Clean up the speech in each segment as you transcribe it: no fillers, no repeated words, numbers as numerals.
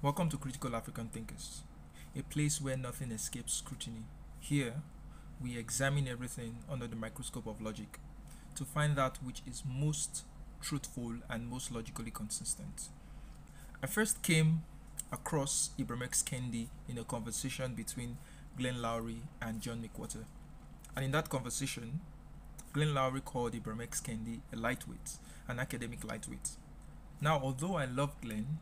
Welcome to Critical African Thinkers, a place where nothing escapes scrutiny. Here, we examine everything under the microscope of logic to find that which is most truthful and most logically consistent. I first came across Ibram X Kendi in a conversation between Glenn Loury and John McWhorter. And in that conversation, Glenn Loury called Ibram X Kendi a lightweight, an academic lightweight. Now, although I love Glenn,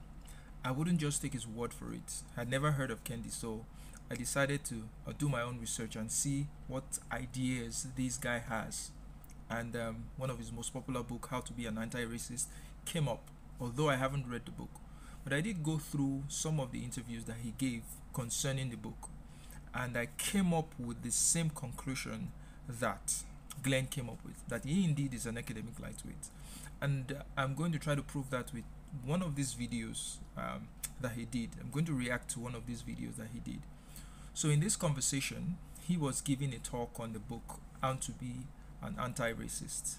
I wouldn't just take his word for it. I'd never heard of Kendi, so I decided to do my own research and see what ideas this guy has. And one of his most popular book, How to Be an Anti-Racist, came up, although I haven't read the book. But I did go through some of the interviews that he gave concerning the book. And I came up with the same conclusion that Glenn came up with, that he indeed is an academic lightweight. And I'm going to try to prove that with one of these videos that he did. I'm going to react to one of these videos that he did. So in this conversation, he was giving a talk on the book How to Be an Anti-Racist.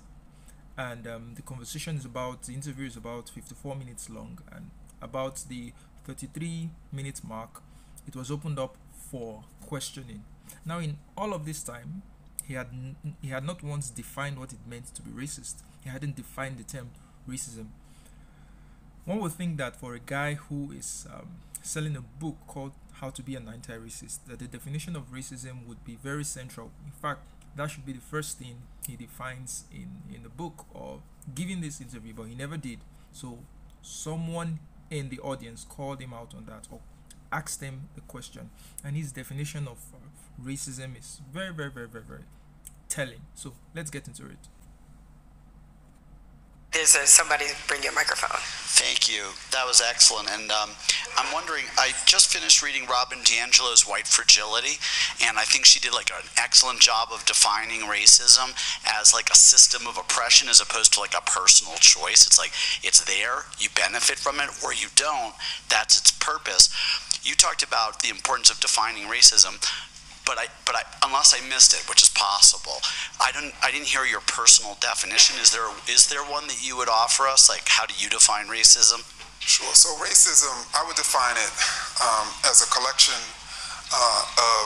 And the interview is about 54 minutes long, and about the 33-minute mark, it was opened up for questioning. Now, in all of this time, he had not once defined what it meant to be racist. He hadn't defined the term racism. One would think that for a guy who is selling a book called How to Be an Anti-Racist, that the definition of racism would be very central. In fact, that should be the first thing he defines in the book or giving this interview, but he never did. So someone in the audience called him out on that or asked him the question, and his definition of racism is very, very, very, very, very telling. So let's get into it. There's somebody bring your microphone. Thank you. That was excellent. And I'm wondering, I just finished reading Robin DiAngelo's White Fragility, and I think she did like an excellent job of defining racism as like a system of oppression as opposed to like a personal choice. It's like, it's there, you benefit from it, or you don't. That's its purpose. You talked about the importance of defining racism. But unless I missed it, which is possible, I didn't hear your personal definition. Is there one that you would offer us? Like, how do you define racism? Sure. So racism, I would define it as a collection of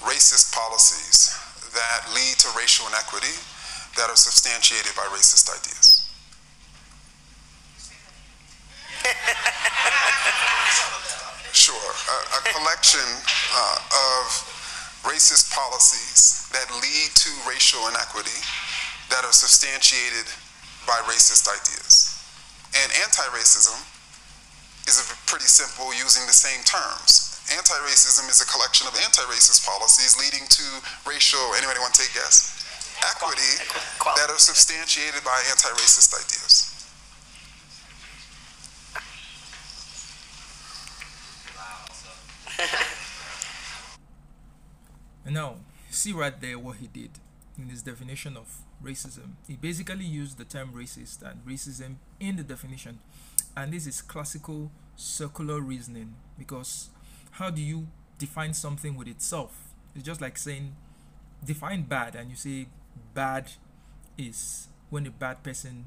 racist policies that lead to racial inequity that are substantiated by racist ideas. Sure. A collection of racist policies that lead to racial inequity that are substantiated by racist ideas. And anti-racism is pretty simple, using the same terms. Anti-racism is a collection of anti-racist policies leading to racial, anybody want to take a guess? Equity that are substantiated by anti-racist ideas. And now, see right there what he did in his definition of racism. He basically used the term racist and racism in the definition. And this is classical circular reasoning, because how do you define something with itself? It's just like saying, define bad, and you say bad is when a bad person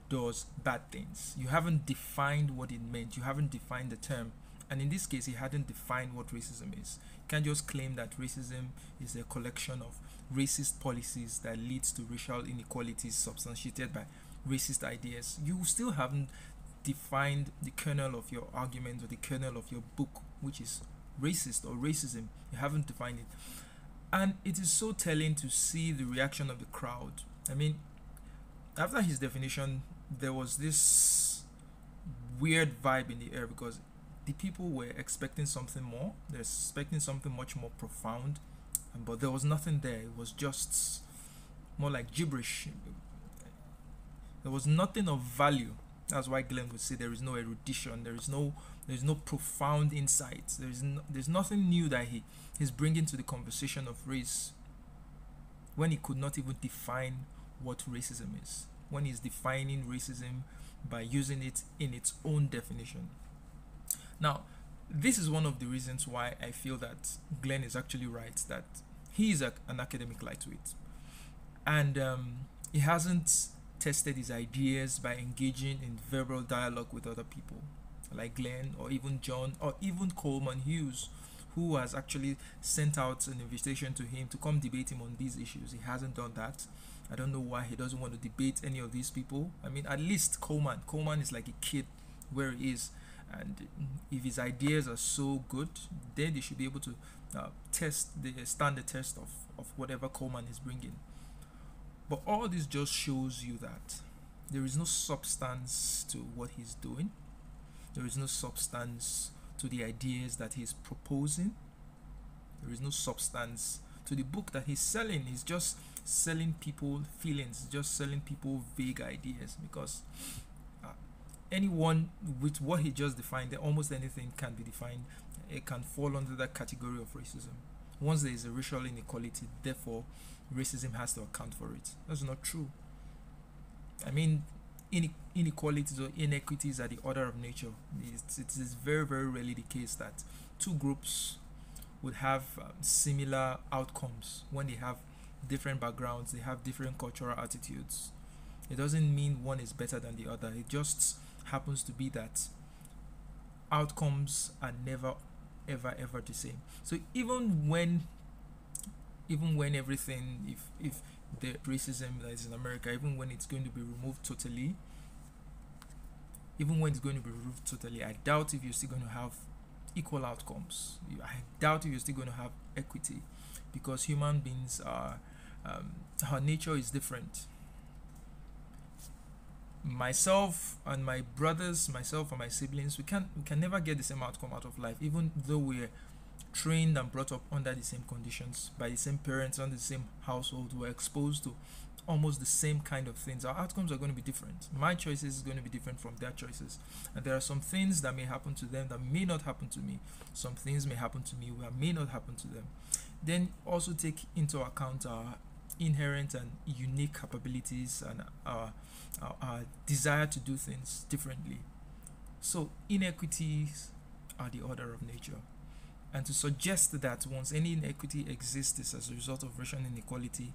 does bad things. You haven't defined what it meant. You haven't defined the term. And in this case, he hadn't defined what racism is. You can't just claim that racism is a collection of racist policies that leads to racial inequalities substantiated by racist ideas. You still haven't defined the kernel of your argument or the kernel of your book, which is racist or racism. You haven't defined it. And it is so telling to see the reaction of the crowd. I mean, after his definition, there was this weird vibe in the air, because the people were expecting something more. They're expecting something much more profound, but there was nothing there. It was just more like gibberish. There was nothing of value. That's why Glenn would say there is no erudition. There is no profound insight. There's nothing new that he's bringing to the conversation of race, when he could not even define what racism is. When he's defining racism by using it in its own definition. Now, this is one of the reasons why I feel that Glenn is actually right, that he is an academic lightweight. And he hasn't tested his ideas by engaging in verbal dialogue with other people. like Glenn or even John or even Coleman Hughes, who has actually sent out an invitation to him to come debate him on these issues. He hasn't done that. I don't know why he doesn't want to debate any of these people. I mean, at least Coleman is like a kid where he is, and if his ideas are so good, then they should be able to stand the test of whatever Coleman is bringing. But all this just shows you that there is no substance to what he's doing. There is no substance to the ideas that he's proposing. There is no substance to the book that he's selling. He's just selling people feelings, just selling people vague ideas, because anyone with what he just defined, almost anything can be defined. It can fall under that category of racism. Once there is a racial inequality, therefore racism has to account for it. That's not true. I mean, inequalities or inequities are the order of nature. It is very, very rarely the case that two groups would have similar outcomes when they have different backgrounds, they have different cultural attitudes. It doesn't mean one is better than the other. It just happens to be that outcomes are never ever the same. So even when everything, if the racism that is in America, even when it's going to be removed totally, I doubt if you're still going to have equal outcomes. I doubt if you're still going to have equity, because human beings are our nature is different. Myself and my brothers, myself and my siblings, we can never get the same outcome out of life, even though we're trained and brought up under the same conditions by the same parents, under the same household. We're exposed to almost the same kind of things. Our outcomes are going to be different. My choices is going to be different from their choices, and there are some things that may happen to them that may not happen to me. Some things may happen to me that may not happen to them. Then also take into account our inherent and unique capabilities and our desire to do things differently. So inequities are the order of nature, and to suggest that once any inequity exists as a result of racial inequality,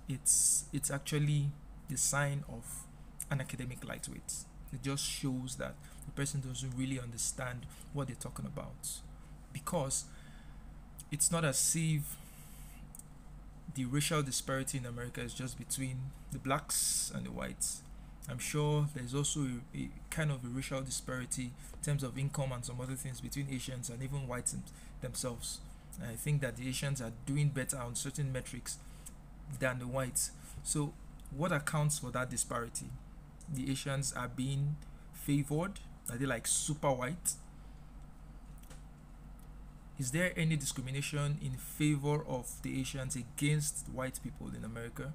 it's actually the sign of an academic lightweight. It just shows that the person doesn't really understand what they're talking about, because it's not as if the racial disparity in America is just between the blacks and the whites. I'm sure there's also a kind of a racial disparity in terms of income and some other things between Asians and even whites themselves. And I think that the Asians are doing better on certain metrics than the whites. So what accounts for that disparity? The Asians are being favored? Are they like super white? Is there any discrimination in favor of the Asians against white people in America?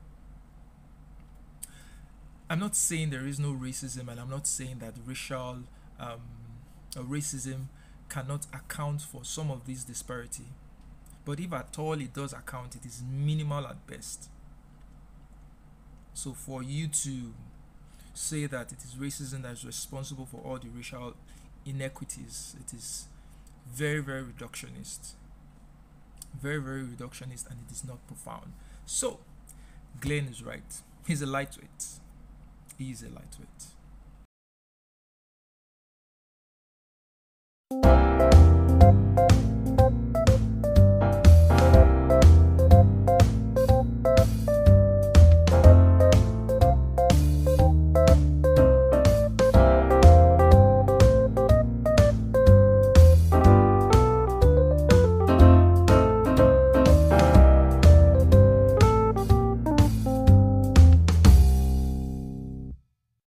I'm not saying there is no racism, and I'm not saying that racial racism cannot account for some of this disparity. But if at all it does account, it is minimal at best. So for you to say that it is racism that is responsible for all the racial inequities, it is very, very reductionist. Very, very reductionist, and it is not profound. So Glenn is right. He's a lightweight. He is a lightweight.